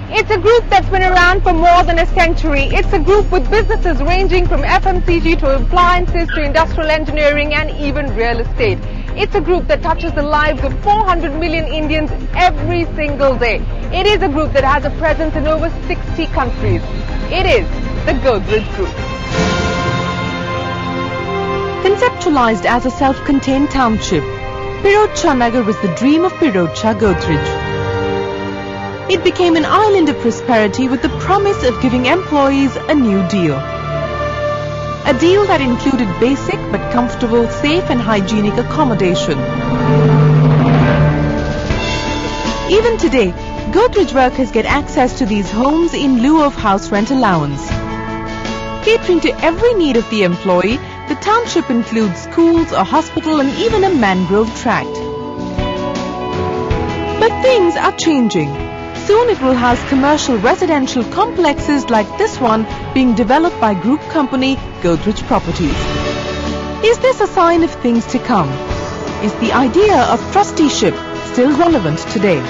It's a group that's been around for more than a century. It's a group with businesses ranging from FMCG to appliances to industrial engineering and even real estate. It's a group that touches the lives of 400 million Indians every single day. It is a group that has a presence in over 60 countries. It is the Godrej Group. Conceptualized as a self-contained township, Phirozshah Nagar was the dream of Phirozshah Godrej. It became an island of prosperity with the promise of giving employees a new deal. A deal that included basic but comfortable, safe and hygienic accommodation. Even today, Godrej workers get access to these homes in lieu of house rent allowance. Catering to every need of the employee, the township includes schools, a hospital and even a mangrove tract. But things are changing. Soon it will house commercial residential complexes like this one being developed by group company Godrej Properties. Is this a sign of things to come? Is the idea of trusteeship still relevant today?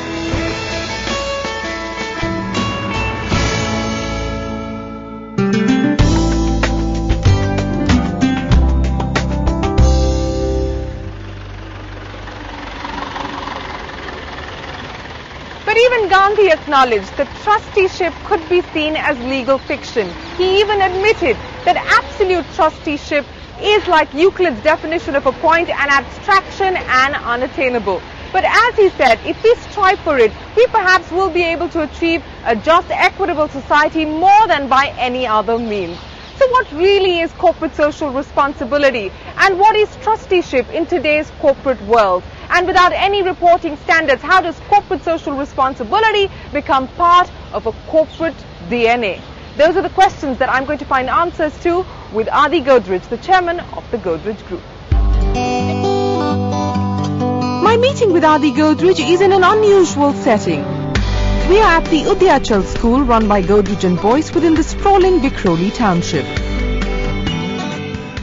But even Gandhi acknowledged that trusteeship could be seen as legal fiction. He even admitted that absolute trusteeship is like Euclid's definition of a point, an abstraction and unattainable. But as he said, if we strive for it, we perhaps will be able to achieve a just, equitable society more than by any other means. So what really is corporate social responsibility? And what is trusteeship in today's corporate world? And without any reporting standards, how does corporate social responsibility become part of a corporate DNA? Those are the questions that I'm going to find answers to with Adi Godrej, the chairman of the Godrej Group. My meeting with Adi Godrej is in an unusual setting. We are at the Udyachal school run by Godrej and Boys within the sprawling Vikhroli township.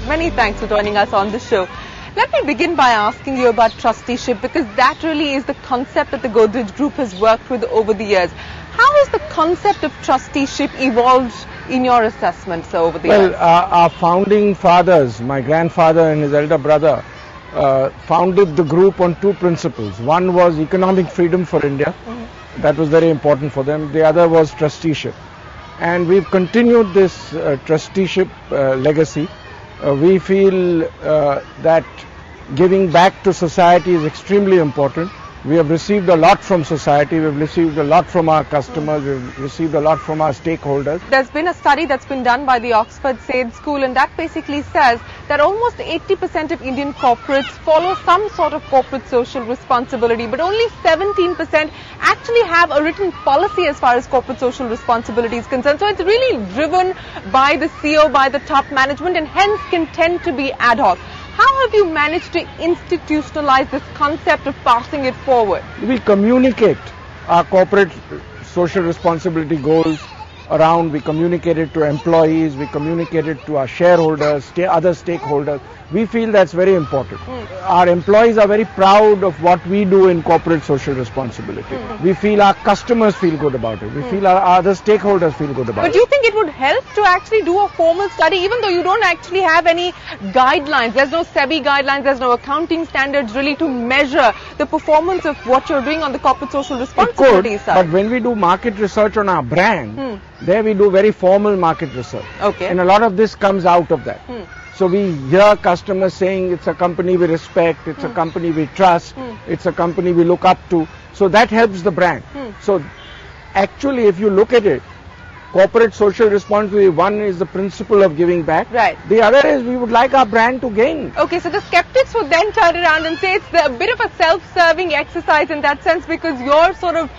Many thanks for joining us on the show. Let me begin by asking you about trusteeship, because that really is the concept that the Godrej Group has worked with over the years. How has the concept of trusteeship evolved in your assessment, sir, over the years? Well, our founding fathers, my grandfather and his elder brother, founded the group on two principles. One was economic freedom for India. That was very important for them. The other was trusteeship. And we've continued this trusteeship legacy. We feel that giving back to society is extremely important. We have received a lot from society, we've received a lot from our customers, we've received a lot from our stakeholders. There's been a study that's been done by the Oxford Sade School, and that basically says that almost 80% of Indian corporates follow some sort of corporate social responsibility, but only 17% actually have a written policy as far as corporate social responsibility is concerned. So it's really driven by the CEO, by the top management, and hence can tend to be ad hoc. How have you managed to institutionalize this concept of passing it forward? We communicate our corporate social responsibility goals around, we communicate it to employees, we communicate it to our shareholders, other stakeholders. We feel that's very important. Our employees are very proud of what we do in corporate social responsibility. We feel our customers feel good about it. We feel our other stakeholders feel good about it. But do you think it would help to actually do a formal study, even though you don't actually have any guidelines? There's no SEBI guidelines, there's no accounting standards really to measure the performance of what you're doing on the corporate social responsibility side. But when we do market research on our brand, there we do very formal market research. Okay. And a lot of this comes out of that. So we hear customers saying it's a company we respect, it's a company we trust, it's a company we look up to. So that helps the brand. So actually, if you look at it, corporate social responsibility, one is the principle of giving back. Right. The other is we would like our brand to gain. Okay, so the skeptics would then turn around and say it's a bit of a self-serving exercise in that sense, because you're sort of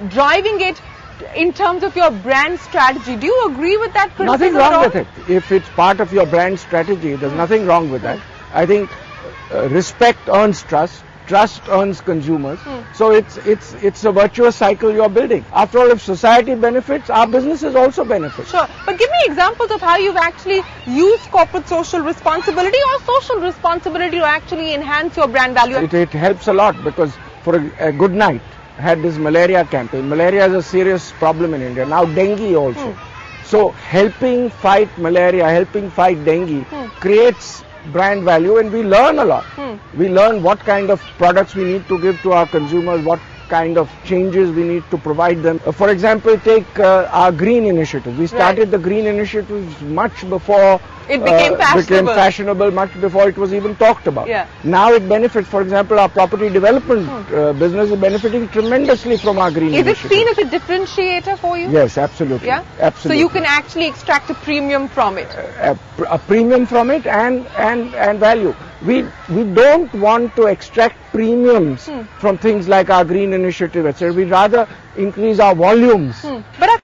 driving it in terms of your brand strategy. Do you agree with that criticism? Nothing wrong with it. If it's part of your brand strategy, there's nothing wrong with that. I think respect earns trust, trust earns consumers. So it's a virtuous cycle you're building. After all, if society benefits, our businesses also benefit. Sure, but give me examples of how you've actually used corporate social responsibility or social responsibility to actually enhance your brand value. It helps a lot, because for a good night, had this malaria campaign. Malaria is a serious problem in India. Now dengue also. So helping fight malaria, helping fight dengue creates brand value, and we learn a lot. We learn what kind of products we need to give to our consumers, what kind of changes we need to provide them. For example, take our green initiative. We started the green initiatives much before it became fashionable, much before it was even talked about. Yeah. Now it benefits. For example, our property development business is benefiting tremendously from our green initiative. Is it seen as a differentiator for you? Yes, absolutely. Yeah? Absolutely. So you can actually extract a premium from it. A premium from it and value. We don't want to extract premiums from things like our green initiative, etc. We rather increase our volumes. But